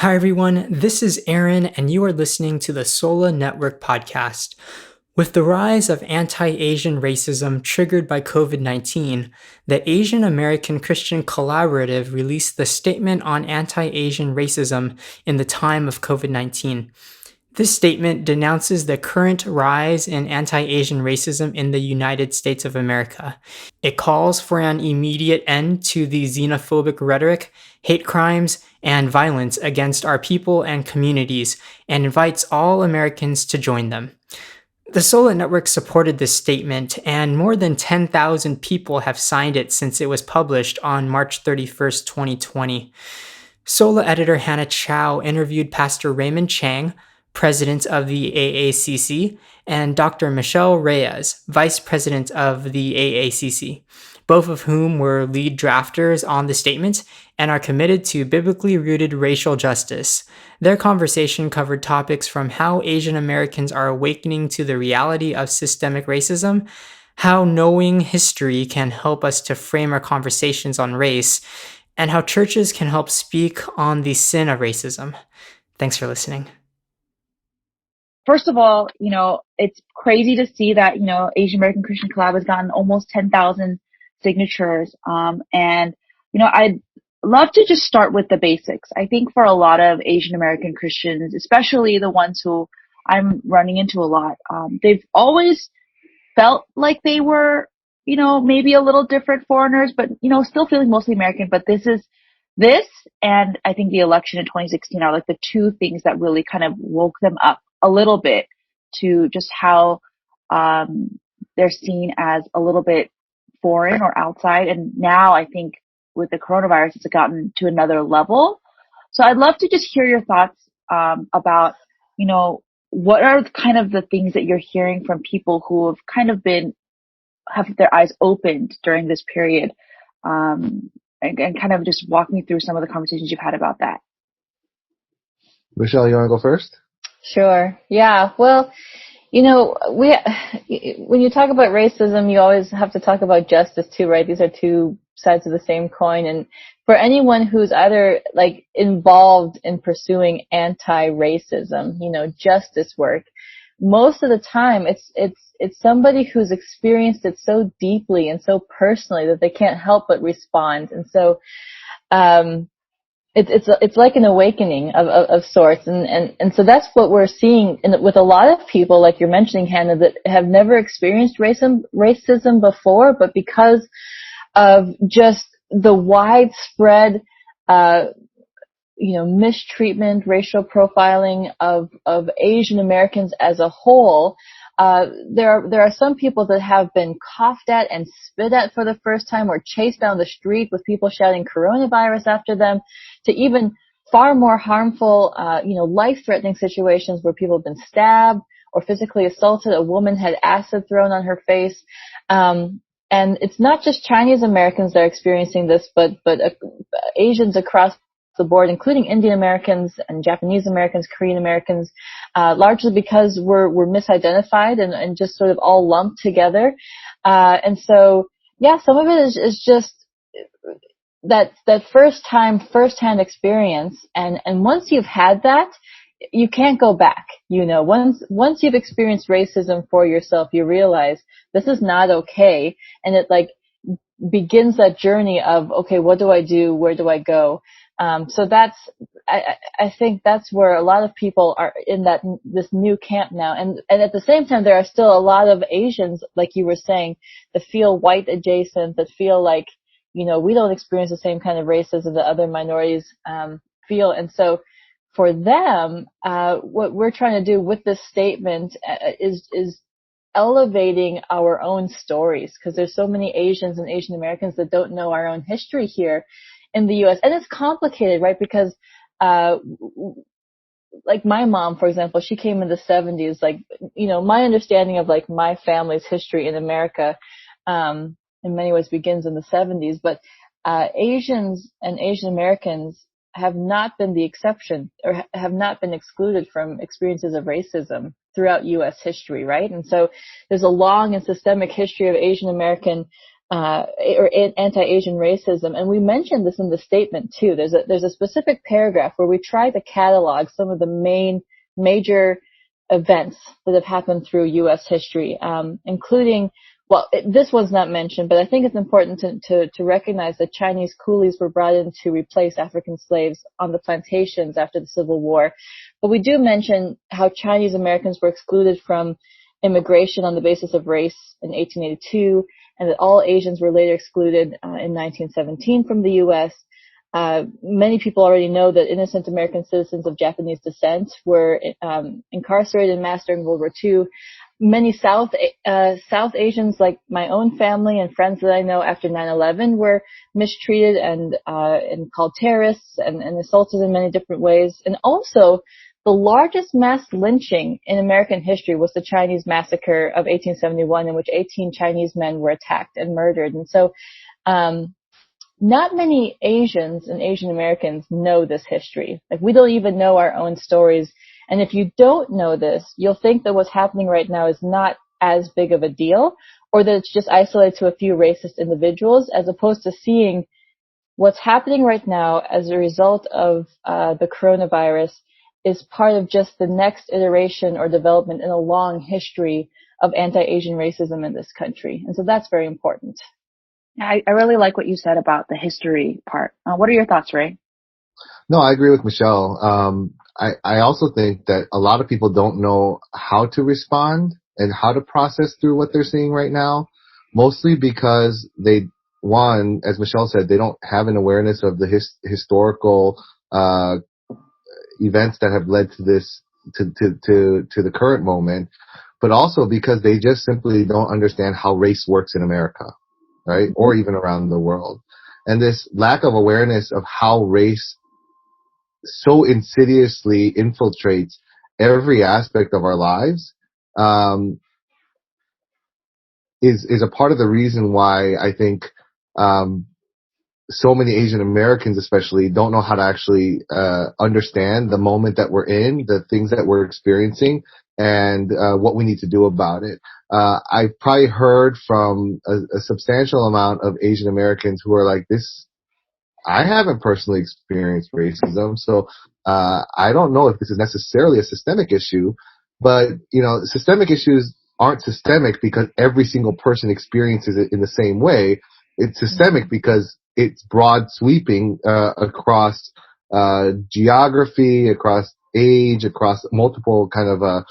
Hi, everyone. This is Aaron, and you are listening to the SOLA Network podcast. With the rise of anti-Asian racism triggered by COVID-19, the Asian American Christian Collaborative released the Statement on Anti-Asian Racism in the Time of COVID-19. This statement denounces the current rise in anti-Asian racism in the United States of America. It calls for an immediate end to the xenophobic rhetoric, hate crimes, and violence against our people and communities, and invites all Americans to join them. The SOLA Network supported this statement, and more than 10,000 people have signed it since it was published on March 31st, 2020. SOLA Editor Hannah Chao interviewed Pastor Raymond Chang, president of the AACC, and Dr. Michelle Reyes, vice president of the AACC, both of whom were lead drafters on the statement and are committed to biblically rooted racial justice. Their conversation covered topics from how Asian Americans are awakening to the reality of systemic racism, how knowing history can help us to frame our conversations on race, and how churches can help speak on the sin of racism. Thanks for listening. First of all, it's crazy to see that, Asian American Christian Collab has gotten almost 10,000 signatures. And, I'd love to just start with the basics. I think for a lot of Asian American Christians, especially the ones who I'm running into a lot, they've always felt like they were, maybe a little different foreigners, but, still feeling mostly American. But this and I think the election in 2016 are like the two things that really kind of woke them up a little bit to just how they're seen as a little bit foreign or outside. And now I think with the coronavirus, it's gotten to another level. So I'd love to just hear your thoughts about, what are kind of the things that you're hearing from people who have kind of have their eyes opened during this period, and kind of just walk me through some of the conversations you've had about that. Michelle, you want to go first? Sure. Yeah. Well, when you talk about racism, you always have to talk about justice too, right? These are two sides of the same coin. And for anyone who's either like involved in pursuing anti-racism, justice work, most of the time it's somebody who's experienced it so deeply and so personally that they can't help but respond. And so, it's like an awakening of sorts. And so that's what we're seeing with a lot of people, like you're mentioning, Hannah, that have never experienced racism before, but because of just the widespread, mistreatment, racial profiling of Asian Americans as a whole, there are some people that have been coughed at and spit at for the first time, or chased down the street with people shouting coronavirus after them, to even far more harmful, life-threatening situations where people have been stabbed or physically assaulted. A woman had acid thrown on her face. And it's not just Chinese Americans that are experiencing this, but Asians across the board, including Indian Americans and Japanese Americans, Korean Americans, largely because we're misidentified and just sort of all lumped together. And so, yeah, some of it is just that first-hand experience. And once you've had that, you can't go back. Once you've experienced racism for yourself, you realize this is not okay. And it like begins that journey of, okay, what do I do? Where do I go? So I think that's where a lot of people are in this new camp now. And at the same time, there are still a lot of Asians, like you were saying, that feel white adjacent, that feel like, we don't experience the same kind of racism that other minorities, feel. And so for them, what we're trying to do with this statement is elevating our own stories, because there's so many Asians and Asian Americans that don't know our own history here in the U.S. And it's complicated, right? Because, like my mom, for example, she came in the 70s. Like, my understanding of like my family's history in America, in many ways begins in the 70s. But, Asians and Asian Americans have not been the exception, or have not been excluded from experiences of racism throughout U.S. history, right? And so there's a long and systemic history of Asian American or anti-Asian racism. And we mentioned this in the statement too. There's a specific paragraph where we try to catalog some of the major events that have happened through U.S. history, including, well, this was not mentioned, but I think it's important to recognize that Chinese coolies were brought in to replace African slaves on the plantations after the Civil War. But we do mention how Chinese Americans were excluded from immigration on the basis of race in 1882, and that all Asians were later excluded in 1917 from the U.S. Many people already know that innocent American citizens of Japanese descent were incarcerated and massacred during World War II. Many South Asians, like my own family and friends that I know after 9/11, were mistreated and called terrorists and assaulted in many different ways. And also, the largest mass lynching in American history was the Chinese massacre of 1871, in which 18 Chinese men were attacked and murdered. And so, not many Asians and Asian Americans know this history. Like, we don't even know our own stories. And if you don't know this, you'll think that what's happening right now is not as big of a deal, or that it's just isolated to a few racist individuals, as opposed to seeing what's happening right now as a result of the coronavirus is part of just the next iteration or development in a long history of anti-Asian racism in this country. And so that's very important. I really like what you said about the history part. What are your thoughts, Ray? No, I agree with Michelle. I also think that a lot of people don't know how to respond and how to process through what they're seeing right now, mostly because one, as Michelle said, they don't have an awareness of the historical events that have led to this, to the current moment, but also because they just simply don't understand how race works in America, right? Or even around the world. And this lack of awareness of how race so insidiously infiltrates every aspect of our lives, is a part of the reason why I think, so many Asian Americans especially don't know how to actually understand the moment that we're in, the things that we're experiencing, and what we need to do about it. I've probably heard from a substantial amount of Asian Americans who are like, I haven't personally experienced racism, so I don't know if this is necessarily a systemic issue, but, systemic issues aren't systemic because every single person experiences it in the same way. It's systemic because it's broad sweeping across geography, across age, across multiple kind of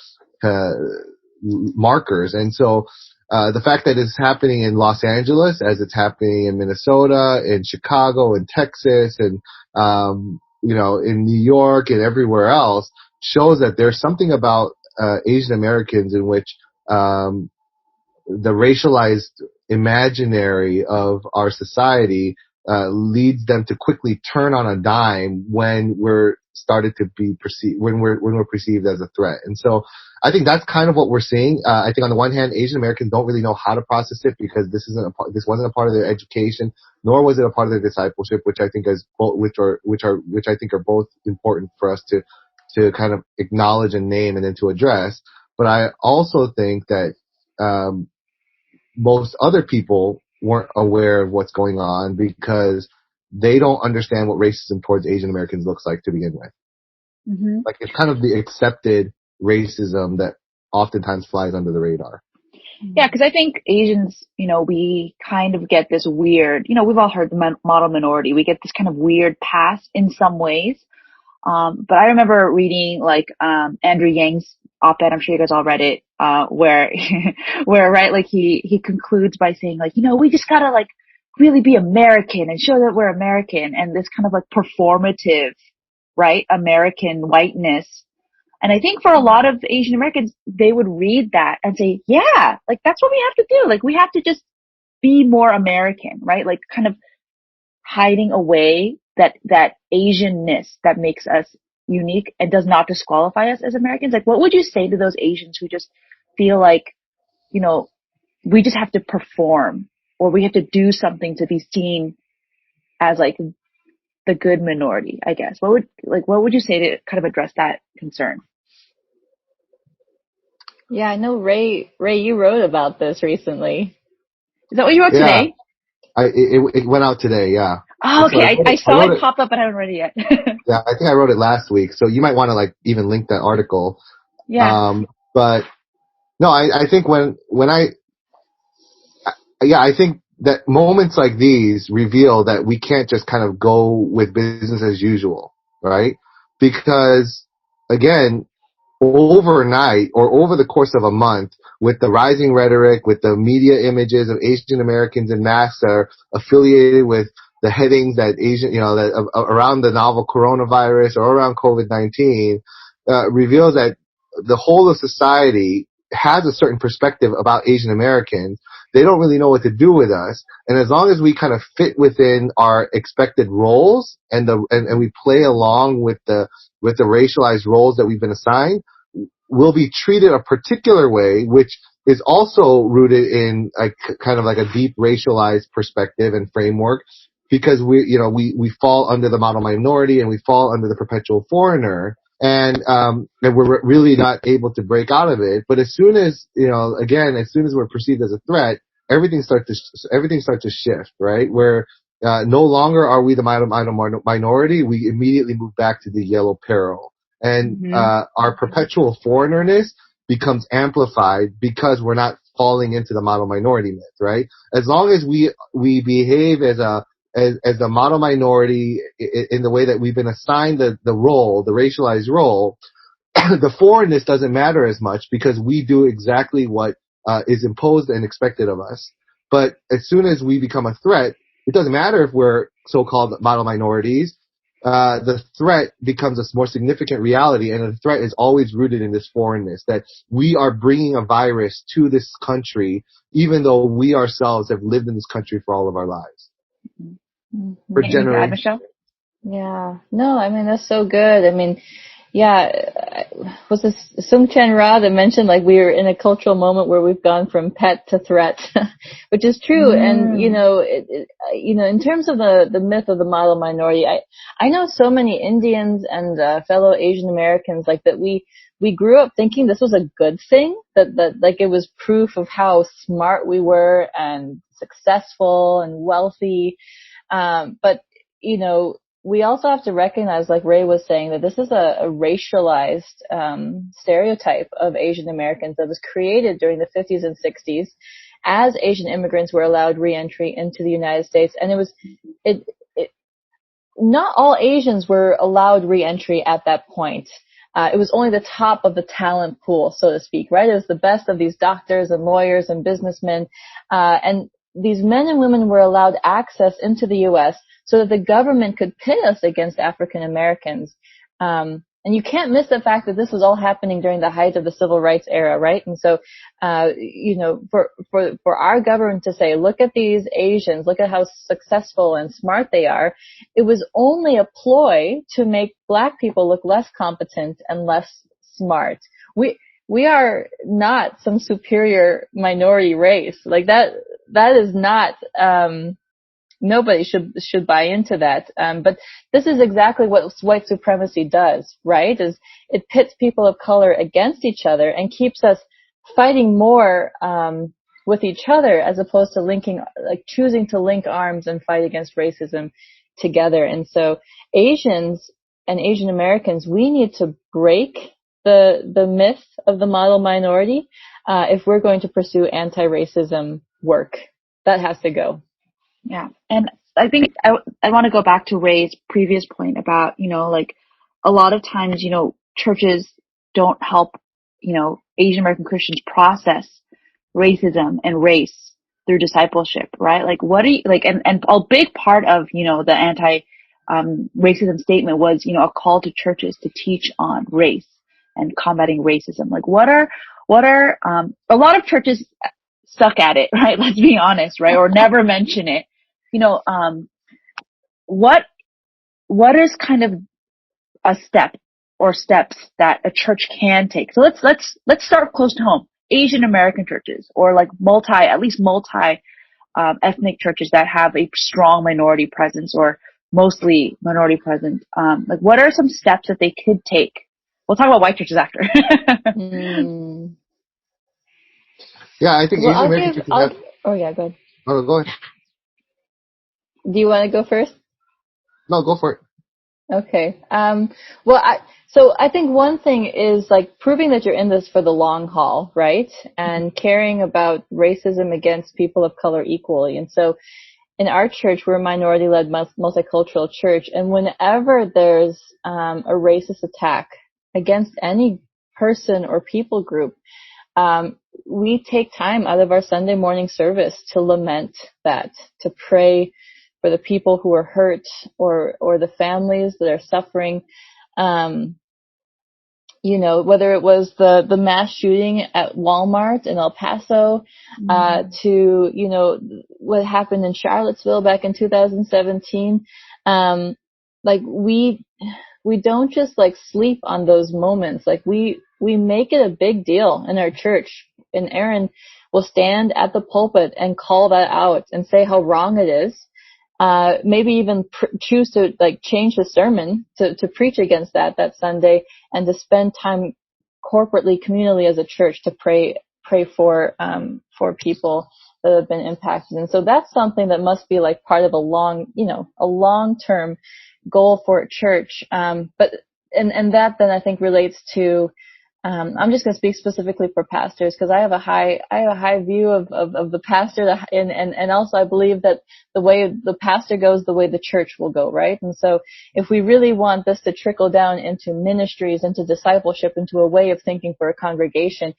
markers. And so the fact that it's happening in Los Angeles, as it's happening in Minnesota, in Chicago, in Texas, and in New York and everywhere else, shows that there's something about Asian Americans in which the racialized imaginary of our society leads them to quickly turn on a dime when we're started to be perceived, when we're perceived as a threat. And so I think that's kind of what we're seeing. I think on the one hand, Asian Americans don't really know how to process it because this wasn't a part of their education, nor was it a part of their discipleship, which I think which I think are both important for us to kind of acknowledge and name and then to address. But I also think that most other people weren't aware of what's going on because they don't understand what racism towards Asian Americans looks like to begin with. Mm-hmm. Like, it's kind of the accepted racism that oftentimes flies under the radar. Yeah, because I think Asians, we kind of get this weird, we've all heard the model minority. We get this kind of weird pass in some ways. But I remember reading Andrew Yang's op-ed, I'm sure you guys all read it, where right, like he concludes by saying we just gotta really be American and show that we're American, and this kind of performative, right, American whiteness. And I think for a lot of Asian Americans, they would read that and say, yeah, that's what we have to do. We have to just be more American, right? Kind of hiding away that Asianness that makes us unique and does not disqualify us as Americans. What would you say to those Asians who just feel we just have to perform, or we have to do something to be seen as the good minority, I guess? What would you say to kind of address that concern? Yeah, I know Ray, you wrote about this recently. Is that what you wrote today? It went out today. Yeah. Oh, So okay. I I saw wrote it it. pop up, but I haven't read it yet. Yeah, I think I wrote it last week. So you might want to like even link that article. Yeah. But no, I think I think that moments like these reveal that we can't just kind of go with business as usual, right? Because again, overnight or over the course of a month, with the rising rhetoric, with the media images of Asian Americans in masks that are affiliated with the headings that around the novel coronavirus or around COVID-19, reveals that the whole of society has a certain perspective about Asian Americans. They don't really know what to do with us. And as long as we kind of fit within our expected roles and we play along with the racialized roles that we've been assigned, will be treated a particular way, which is also rooted in kind of like a deep racialized perspective and framework, because we fall under the model minority and we fall under the perpetual foreigner, and we're really not able to break out of it. But as soon as as soon as we're perceived as a threat, everything starts to shift, right? Where no longer are we the minority, we immediately move back to the yellow peril. And our perpetual foreignerness becomes amplified because we're not falling into the model minority myth, right? As long as we behave as a model minority in the way that we've been assigned the role, the racialized role, the foreignness doesn't matter as much because we do exactly what is imposed and expected of us. But as soon as we become a threat, it doesn't matter if we're so-called model minorities. The threat becomes a more significant reality, and the threat is always rooted in this foreignness, that we are bringing a virus to this country, even though we ourselves have lived in this country for all of our lives. For Anything to add, generations. Michelle? Yeah. No, I mean, that's so good. I mean, yeah, was this Sung Chen Ra that mentioned like we are in a cultural moment where we've gone from pet to threat, which is true. And, in terms of the myth of the model minority, I know so many Indians and fellow Asian Americans like that we grew up thinking this was a good thing, that like it was proof of how smart we were and successful and wealthy. But, we also have to recognize, like Ray was saying, that this is a racialized stereotype of Asian Americans that was created during the 50s and 60s as Asian immigrants were allowed re-entry into the United States. And not all Asians were allowed re-entry at that point. It was only the top of the talent pool, so to speak, right? It was the best of these doctors and lawyers and businessmen. And these men and women were allowed access into the U.S. so that the government could pit us against African Americans. And you can't miss the fact that this was all happening during the height of the civil rights era, right? And so, for our government to say, look at these Asians, look at how successful and smart they are, it was only a ploy to make Black people look less competent and less smart. We are not some superior minority race. Like that is not, nobody should buy into that. But this is exactly what white supremacy does, right? Is it pits people of color against each other and keeps us fighting more, with each other as opposed to choosing to link arms and fight against racism together. And so Asians and Asian Americans, we need to break the myth of the model minority, if we're going to pursue anti-racism work. That has to go. Yeah. And I think I want to go back to Ray's previous point about, like a lot of times, churches don't help, Asian American Christians process racism and race through discipleship, right? Like what do you, like, and a big part of, the racism statement was, a call to churches to teach on race and combating racism. Like what are, a lot of churches suck at it, right? Let's be honest, right? Or never mention it. What is kind of a step or steps that a church can take? So let's start close to home. Asian American churches, or like at least multi ethnic churches that have a strong minority presence or mostly minority presence. Like what are some steps that they could take? We'll talk about white churches after. Yeah, I think Asian American churches have. Oh yeah, go ahead. Oh, go ahead. Do you want to go first? No, go for it. Okay. So I think one thing is like proving that you're in this for the long haul, right? And caring about racism against people of color equally. And so in our church, we're a minority-led multicultural church. And whenever there's a racist attack against any person or people group, we take time out of our Sunday morning service to lament that, to pray for the people who are hurt or the families that are suffering. Whether it was the mass shooting at Walmart in El Paso, to, what happened in Charlottesville back in 2017. Like we don't just like sleep on those moments. Like we make it a big deal in our church, and Aaron will stand at the pulpit and call that out and say how wrong it is. Maybe even choose to like change the sermon to preach against that Sunday, and to spend time corporately, communally as a church to pray for people that have been impacted. And so that's something that must be like part of a long-term goal for a church. But that then I think relates to, I'm just going to speak specifically for pastors, because I have a high view of the pastor, and also I believe that the way the pastor goes, the way the church will go, right? And so if we really want this to trickle down into ministries, into discipleship, into a way of thinking for a congregation,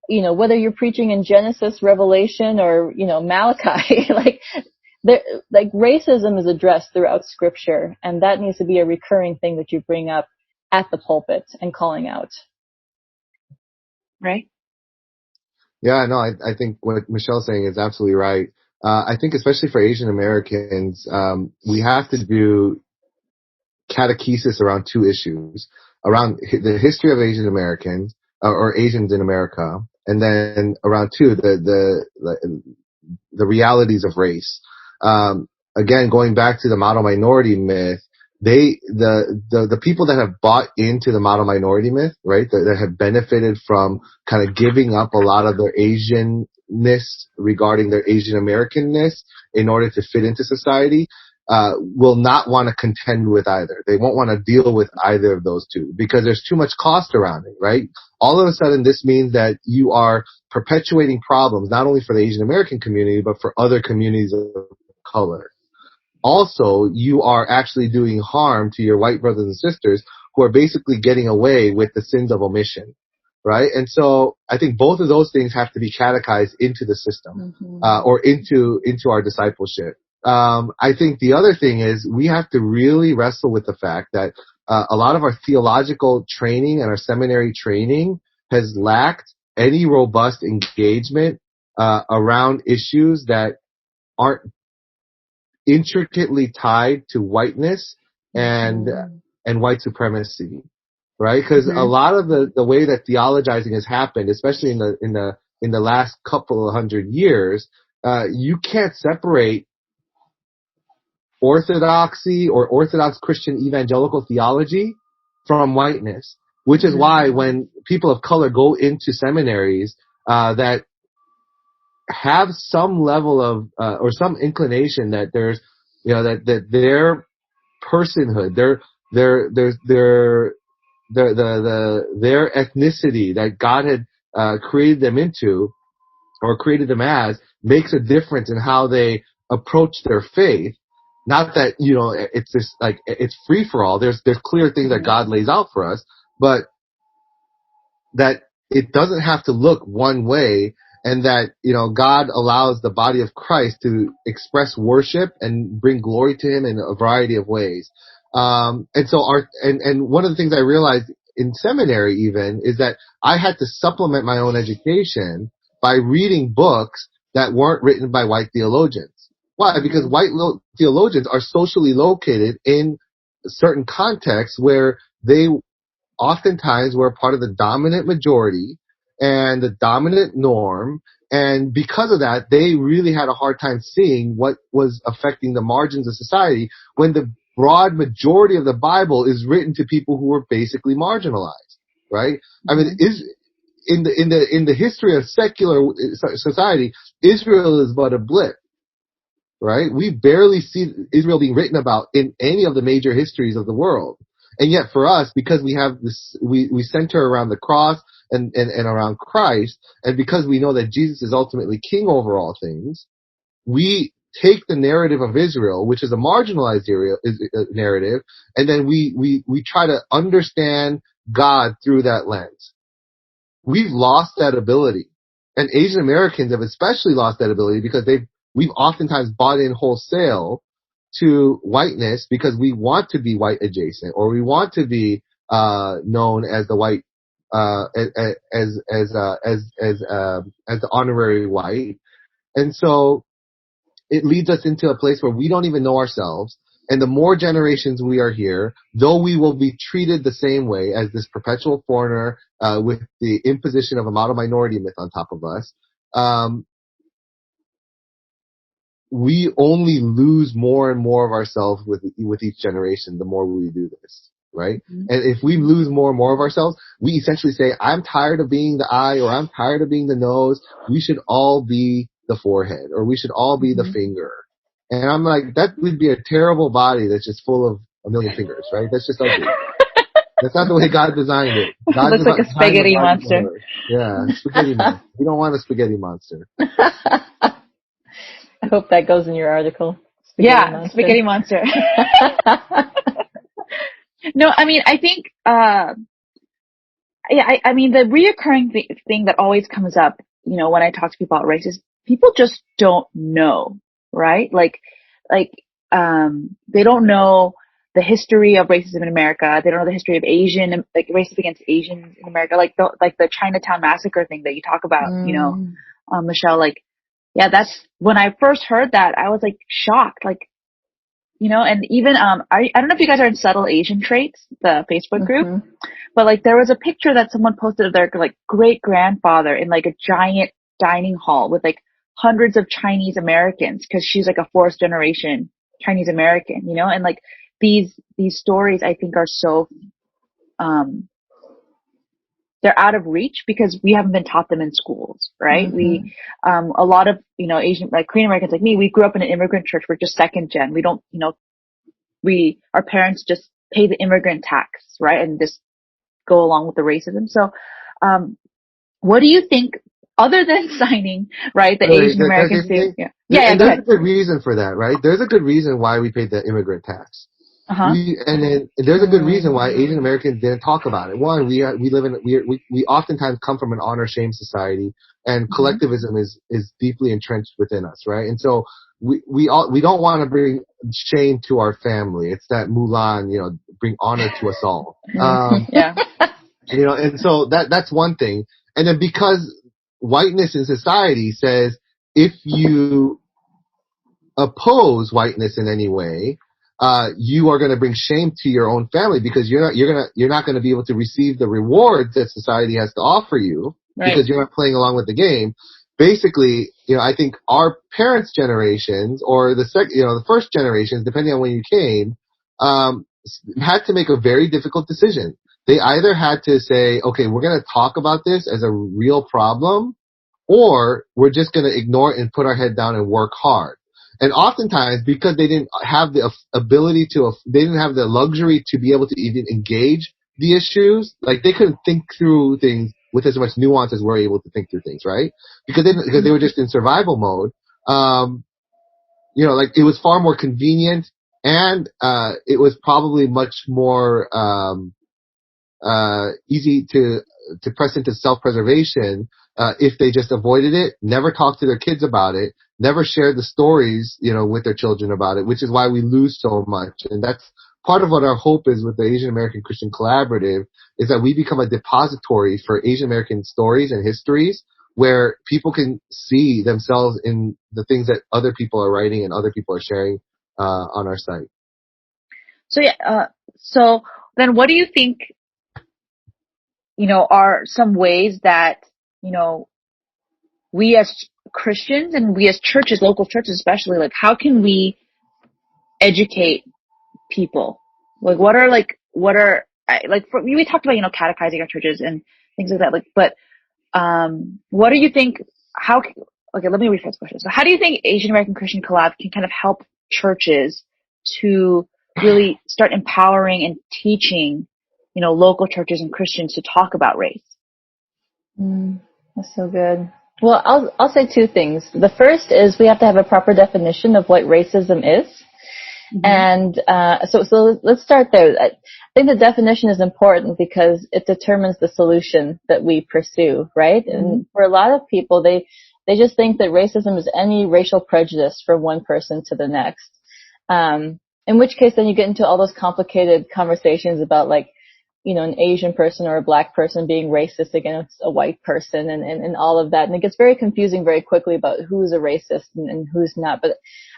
whether you're preaching in Genesis, Revelation, or, Malachi, like racism is addressed throughout Scripture, and that needs to be a recurring thing that you bring up at the pulpit and calling out. Right? Yeah, no, I think what Michelle's saying is absolutely right. I think especially for Asian Americans, we have to do catechesis around two issues: around the history of Asian Americans or Asians in America, and then around two, the realities of race. Again, going back to the model minority myth, the people that have bought into the model minority myth, right, that have benefited from kind of giving up a lot of their Asianness regarding their Asian Americanness in order to fit into society, will not want to contend with either. They won't want to deal with either of those two because there's too much cost around it, right? All of a sudden, this means that you are perpetuating problems, not only for the Asian American community, but for other communities of color. Also, you are actually doing harm to your white brothers and sisters who are basically getting away with the sins of omission, right? And so I think both of those things have to be catechized into the system, or into our discipleship. I think the other thing is we have to really wrestle with the fact that a lot of our theological training and our seminary training has lacked any robust engagement around issues that aren't intricately tied to whiteness and white supremacy, right? Because a lot of the way that theologizing has happened, especially in the last couple of 100 years, you can't separate orthodoxy or Orthodox Christian evangelical theology from whiteness, which is why when people of color go into seminaries that have some level of or some inclination that there's that their personhood, their ethnicity that God had created them into or created them as makes a difference in how they approach their faith. Not that, it's just like, it's free for all. There's clear things that God lays out for us, but that it doesn't have to look one way, and that, God allows the body of Christ to express worship and bring glory to Him in a variety of ways. And so and one of the things I realized in seminary even is that I had to supplement my own education by reading books that weren't written by white theologians. Why? Because white theologians are socially located in certain contexts where they oftentimes were part of the dominant majority and the dominant norm. And because of that, they really had a hard time seeing what was affecting the margins of society when the broad majority of the Bible is written to people who were basically marginalized, right? I mean, in the history of secular society, Israel is but a blip. right? We barely see Israel being written about in any of the major histories of the world. And yet for us, because we have this, we center around the cross and around Christ, and because we know that Jesus is ultimately king over all things, we take the narrative of Israel, which is a marginalized narrative, and then we try to understand God through that lens. We've lost that ability. And Asian Americans have especially lost that ability because we've oftentimes bought in wholesale to whiteness because we want to be white adjacent, or we want to be known as the white as the honorary white. And so it leads us into a place where we don't even know ourselves. And the more generations we are here, though we will be treated the same way as this perpetual foreigner with the imposition of a model minority myth on top of us, we only lose more and more of ourselves with each generation the more we do this, right? Mm-hmm. And if we lose more and more of ourselves, we essentially say, I'm tired of being the eye, or I'm tired of being the nose. We should all be the forehead, or we should all be the finger. And I'm like, that would be a terrible body that's just full of a million fingers, right? That's just ugly. That's not the way God designed it. God looks like a spaghetti monster. Yeah, spaghetti monster. We don't want a spaghetti monster. I hope that goes in your article. Spaghetti monster. No, I mean, I think, I mean, the reoccurring thing that always comes up, you know, when I talk to people about race is people just don't know, right? Like, they don't know the history of racism in America. They don't know the history of racism against Asians in America, like the Chinatown massacre thing that you talk about, you know, Michelle, like, yeah, that's when I first heard that, I was like shocked, like, you know, and even, I don't know if you guys are in Subtle Asian Traits, the Facebook group, but like there was a picture that someone posted of their like great grandfather in like a giant dining hall with like hundreds of Chinese Americans, cause she's like a fourth generation Chinese American, you know, and like these stories I think are so, they're out of reach because we haven't been taught them in schools, right? We, a lot of, you know, Asian, like Korean Americans like me, we grew up in an immigrant church. We're just second gen. We don't, you know, our parents just pay the immigrant tax, right? And just go along with the racism. So, what do you think, other than signing, right, the Asian Americans do? Yeah. And there's a good reason for that, right? There's a good reason why we paid the immigrant tax. And then there's a good reason why Asian Americans didn't talk about it. One, we oftentimes come from an honor shame society, and collectivism is deeply entrenched within us, right? And so we don't want to bring shame to our family. It's that Mulan, you know, bring honor to us all. You know, and so that's one thing. And then because whiteness in society says if you oppose whiteness in any way, you are going to bring shame to your own family because you're not going to be able to receive the rewards that society has to offer you because you're not playing along with the game. Basically, you know, I think our parents' generations or the first generations, depending on when you came, had to make a very difficult decision. They either had to say, okay, we're going to talk about this as a real problem, or we're just going to ignore it and put our head down and work hard. And oftentimes, because they didn't have the ability they didn't have the luxury to be able to even engage the issues, like they couldn't think through things with as much nuance as we're able to think through things, right? Because they were just in survival mode. You know, like it was far more convenient, and it was probably much more easy to press into self-preservation if they just avoided it, never talked to their kids about it, never shared the stories, you know, with their children about it, which is why we lose so much. And that's part of what our hope is with the Asian American Christian Collaborative, is that we become a depository for Asian American stories and histories where people can see themselves in the things that other people are writing and other people are sharing on our site. So so then what do you think, you know, are some ways that, you know, we as Christians and we as churches, local churches especially, like how can we educate people? Like we talked about, you know, catechizing our churches and things like that. Like, but what do you think? okay, let me rephrase the question. So how do you think Asian American Christian Collab can kind of help churches to really start empowering and teaching, local churches and Christians to talk about race? That's so good. Well, I'll say two things. The first is we have to have a proper definition of what racism is. And so let's start there. I think the definition is important because it determines the solution that we pursue, right? And for a lot of people, they just think that racism is any racial prejudice from one person to the next. In which case then you get into all those complicated conversations about like, an Asian person or a black person being racist against a white person and all of that. And it gets very confusing very quickly about who's a racist and who's not. But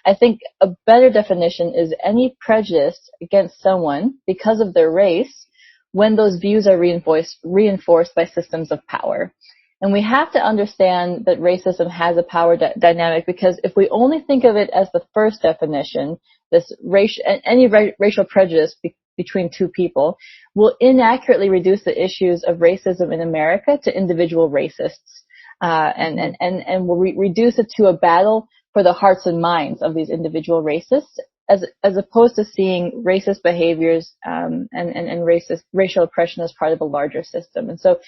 I think a better definition is any prejudice against someone because of their race when those views are reinforced by systems of power. And we have to understand that racism has a power dynamic because if we only think of it as the first definition, any racial prejudice between two people will inaccurately reduce the issues of racism in America to individual racists, and will reduce it to a battle for the hearts and minds of these individual racists, as opposed to seeing racist behaviors and racial oppression as part of a larger system. And so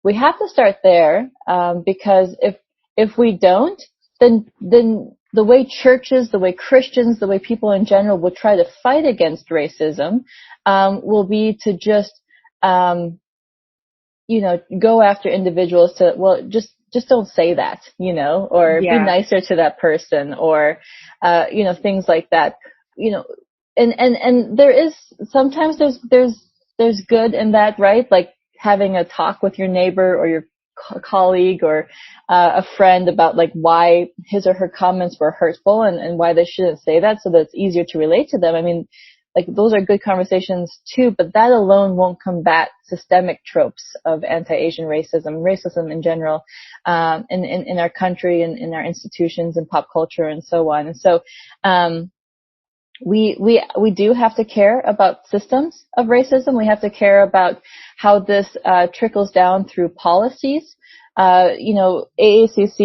we have to start there because if we don't, then the way churches, the way Christians, the way people in general will try to fight against racism will be to just go after individuals to just don't say that, or be nicer to that person, or things like that, and there is sometimes there's good in that, right? Like having a talk with your neighbor or your colleague or a friend about like why his or her comments were hurtful and why they shouldn't say that, so that it's easier to relate to them. I mean, like those are good conversations too, but that alone won't combat systemic tropes of anti-Asian racism in general, in our country and in our institutions and pop culture and so on. And so, we do have to care about systems of racism. We have to care about how this trickles down through policies. AACC,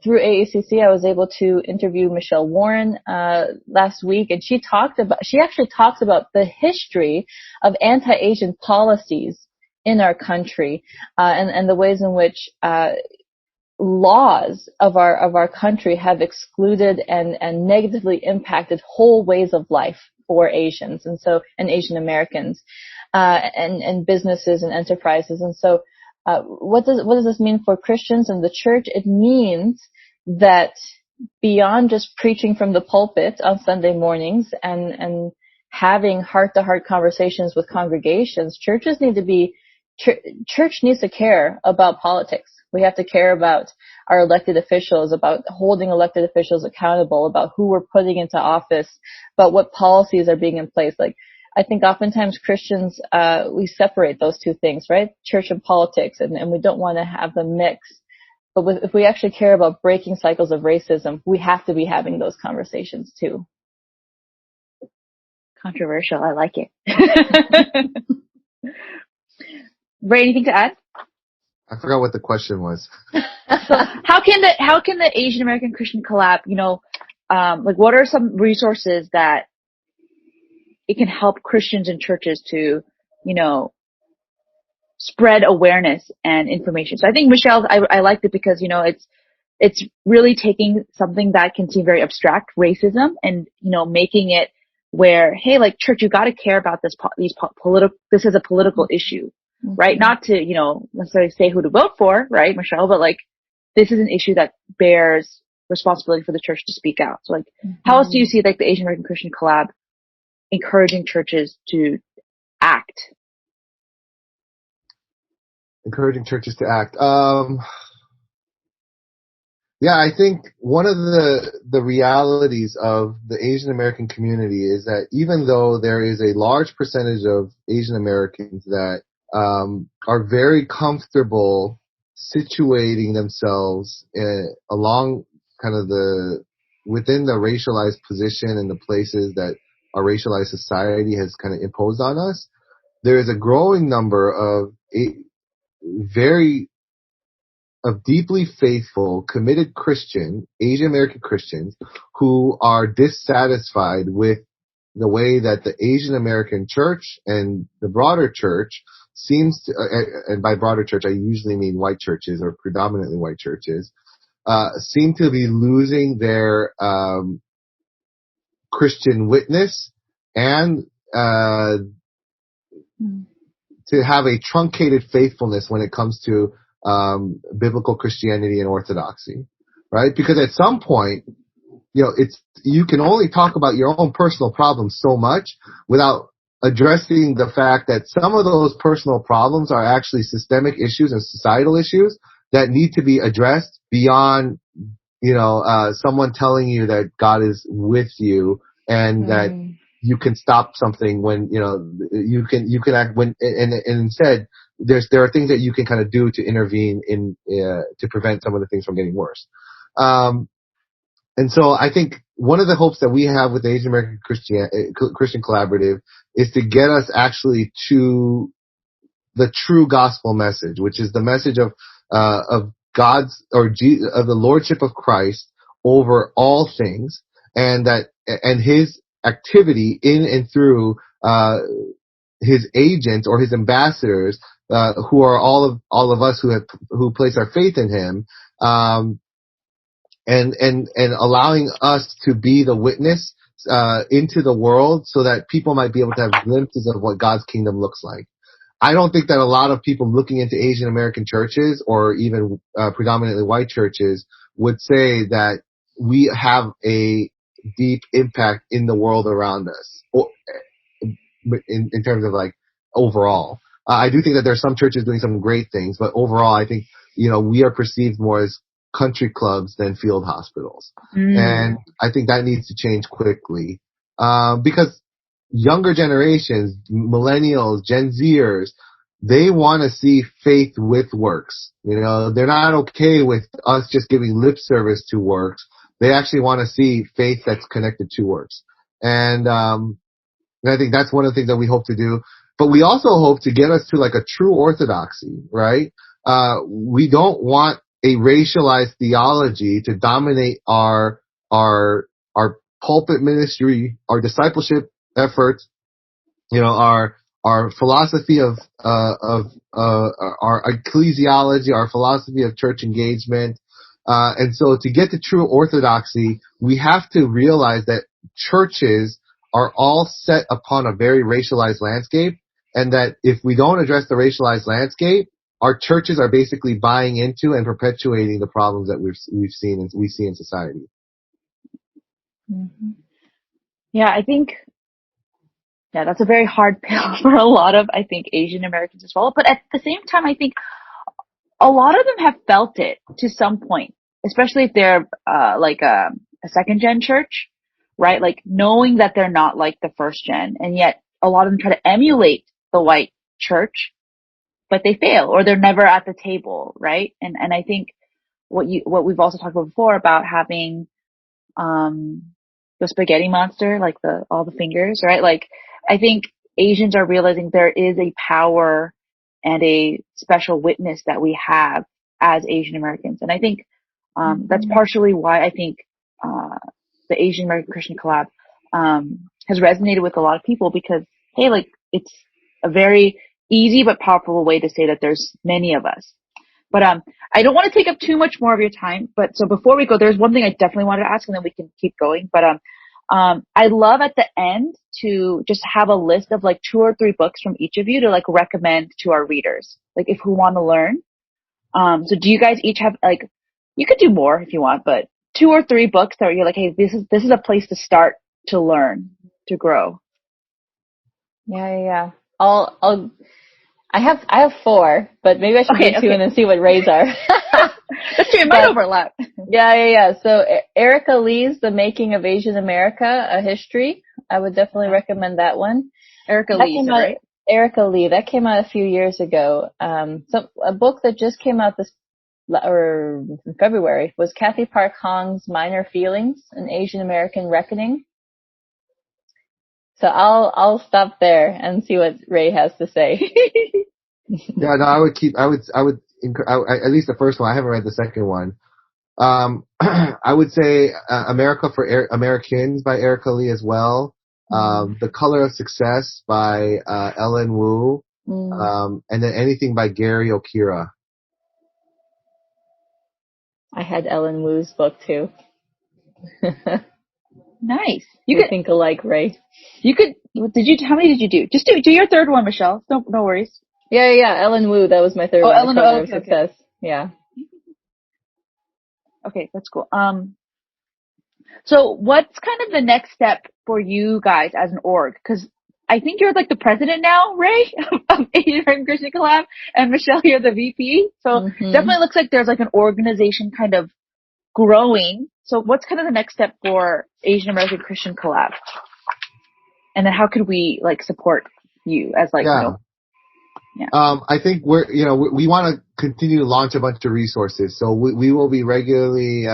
through AACC, I was able to interview Michelle Warren last week, and she actually talks about the history of anti-Asian policies in our country, and the ways in which laws of our country have excluded and negatively impacted whole ways of life for Asians and Asian Americans, and businesses and enterprises. And so, what does this mean for Christians and the church? It means that beyond just preaching from the pulpit on Sunday mornings and having heart-to-heart conversations with congregations, church needs to care about politics. We have to care about our elected officials, about holding elected officials accountable, about who we're putting into office, about what policies are being in place. Like, I think oftentimes Christians, we separate those two things, right? Church and politics, and we don't want to have them mix. But if we actually care about breaking cycles of racism, we have to be having those conversations too. Controversial. I like it. Ray, anything to add? I forgot what the question was. So how can the Asian American Christian Collab, like what are some resources that it can help Christians and churches to, spread awareness and information? So I think Michelle's, I liked it because, it's really taking something that can seem very abstract, racism, and, making it where, hey, like church, you got to care about this is a political issue. Right? Not to, necessarily say who to vote for, right, Michelle, but like, this is an issue that bears responsibility for the church to speak out. So like, how else do you see like the Asian American Christian Collab encouraging churches to act? Encouraging churches to act. Yeah, I think one of the realities of the Asian American community is that even though there is a large percentage of Asian Americans that are very comfortable situating themselves along kind of within the racialized position and the places that our racialized society has kind of imposed on us, there is a growing number of very of deeply faithful, committed Asian American Christians who are dissatisfied with the way that the Asian American church and the broader church seems to, and by broader church I usually mean white churches or predominantly white churches, seem to be losing their Christian witness and to have a truncated faithfulness when it comes to biblical Christianity and orthodoxy, right? Because at some point, you can only talk about your own personal problems so much without addressing the fact that some of those personal problems are actually systemic issues and societal issues that need to be addressed beyond, someone telling you that God is with you and that you can stop something when, you can act when, and instead there are things that you can kind of do to intervene to prevent some of the things from getting worse. And so I think one of the hopes that we have with the Asian American Christian Collaborative is to get us actually to the true gospel message, which is the message of God's of the lordship of Christ over all things, and his activity in and through his agents or his ambassadors, who are all of us who place our faith in him, and allowing us to be the witness into the world so that people might be able to have glimpses of what God's kingdom looks like. I don't think that a lot of people looking into Asian American churches or even predominantly white churches would say that we have a deep impact in the world around us, or in terms of like overall. I do think that there are some churches doing some great things, but overall I think, we are perceived more as country clubs than field hospitals. And I think that needs to change quickly. Because younger generations, millennials, Gen Zers, they want to see faith with works. They're not okay with us just giving lip service to works. They actually want to see faith that's connected to works. And I think that's one of the things that we hope to do. But we also hope to get us to like a true orthodoxy, right? We don't want a racialized theology to dominate our pulpit ministry, our discipleship efforts, our philosophy of our ecclesiology, our philosophy of church engagement. And so to get to true orthodoxy, we have to realize that churches are all set upon a very racialized landscape, and that if we don't address the racialized landscape, our churches are basically buying into and perpetuating the problems that we see in society. Mm-hmm. Yeah, I think, that's a very hard pill for a lot of, I think, Asian Americans to swallow. But at the same time, I think a lot of them have felt it to some point, especially if they're like a second gen church, right? Like knowing that they're not like the first gen, and yet a lot of them try to emulate the white church, but they fail, or they're never at the table, right? And I think what we've also talked about before about having the spaghetti monster, like all the fingers, right? Like I think Asians are realizing there is a power and a special witness that we have as Asian Americans. And I think that's partially why I think the Asian American Christian Collab has resonated with a lot of people, because hey, like it's a very easy but powerful way to say that there's many of us. But I don't want to take up too much more of your time. But so before we go, there's one thing I definitely wanted to ask, and then we can keep going. But I'd love at the end to just have a list of like 2 or 3 books from each of you to like recommend to our readers, like if we want to learn. So do you guys each have like, you could do more if you want, but 2 or 3 books that you're like, hey, this is a place to start to learn, to grow. Yeah. I have 4, but maybe I should do 2 and then see what Reyes are. That's true. It might overlap. Yeah. So Erica Lee's The Making of Asian America, A History. I would definitely recommend that one. Erica Lee, right? Erica Lee. That came out a few years ago. A book that just came out in February was Kathy Park Hong's Minor Feelings, An Asian American Reckoning. So I'll stop there and see what Ray has to say. Yeah, no, I would at least the first one. I haven't read the second one. I would say America for Americans by Erica Lee as well. The Color of Success by Ellen Wu. And then anything by Gary Okira. I had Ellen Wu's book too. Nice. You could think alike, Ray. You could. How many did you do? Just do your third one, Michelle. No worries. Yeah. Ellen Wu. That was my third one. Ellen Wu. Color of Success. Okay. Yeah. Okay, that's cool. So what's kind of the next step for you guys as an org? Because I think you're like the president now, Ray, of Asian American Christian Collab, and Michelle, you're the VP. So definitely looks like there's like an organization kind of growing. So what's kind of the next step for Asian American Christian Collab? And then how could we like support you as like, I think we want to continue to launch a bunch of resources. So we will be regularly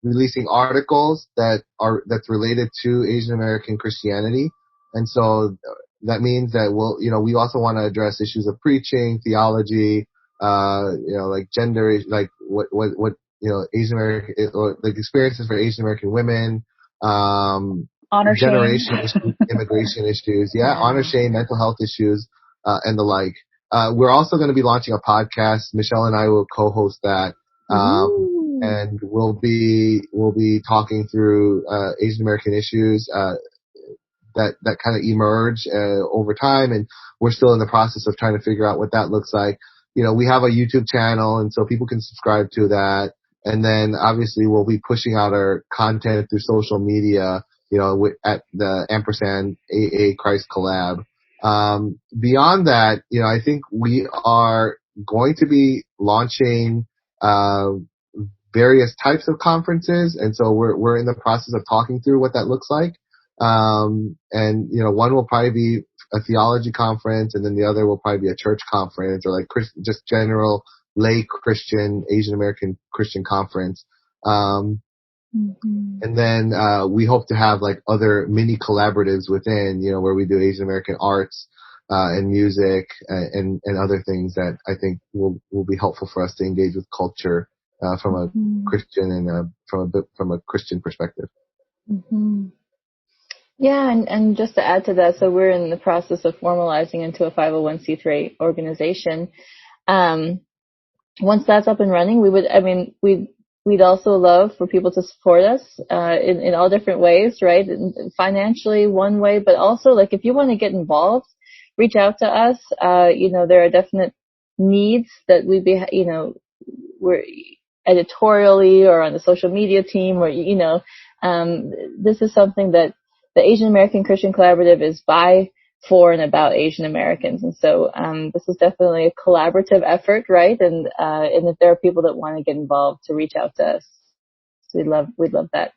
releasing articles that's related to Asian American Christianity. And so that means that we also want to address issues of preaching, theology, like gender, like what Asian American, or like experiences for Asian American women, honor generation issues, immigration issues, honor shame, mental health issues, and the like. We're also going to be launching a podcast. Michelle and I will co-host that. And we'll be talking through Asian American issues that kind of emerge over time, and we're still in the process of trying to figure out what that looks like. We have a YouTube channel, and so people can subscribe to that. And then obviously we'll be pushing out our content through social media, at the ampersand AA Christ Collab. Beyond that, I think we are going to be launching various types of conferences, and so we're in the process of talking through what that looks like. And one will probably be a theology conference, and then the other will probably be a church conference, or like just general lay Christian, Asian American Christian conference. And then we hope to have like other mini collaboratives within, where we do Asian American arts and music and other things that I think will be helpful for us to engage with culture from a Christian and from a Christian perspective. Yeah, and just to add to that, so we're in the process of formalizing into a 501c3 organization. Once that's up and running, we'd also love for people to support us in all different ways, right? Financially, one way, but also like if you want to get involved, reach out to us. There are definite needs that we'd be, we're editorially or on the social media team, or this is something that the Asian American Christian Collaborative is by, for, and about Asian Americans. And so this is definitely a collaborative effort, right? And if there are people that want to get involved, to reach out to us. So we'd love that.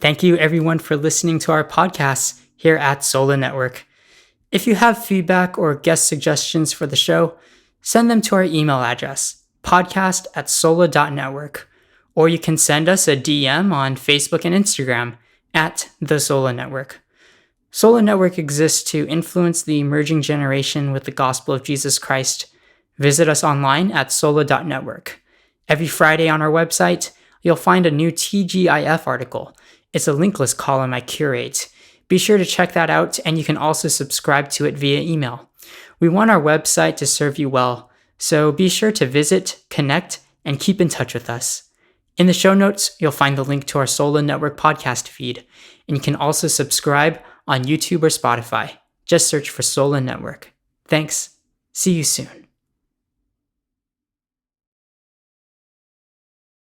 Thank you everyone for listening to our podcasts here at SOLA Network. If you have feedback or guest suggestions for the show, send them to our email address, podcast@sola.network, or you can send us a DM on Facebook and Instagram at the SOLA Network. SOLA Network exists to influence the emerging generation with the gospel of Jesus Christ. Visit us online at sola.network. Every Friday on our website, you'll find a new TGIF article. It's a linkless column I curate. Be sure to check that out, and you can also subscribe to it via email. We want our website to serve you well, so be sure to visit, connect, and keep in touch with us. In the show notes, you'll find the link to our SOLA Network podcast feed, and you can also subscribe on YouTube or Spotify. Just search for SOLA Network. Thanks. See you soon.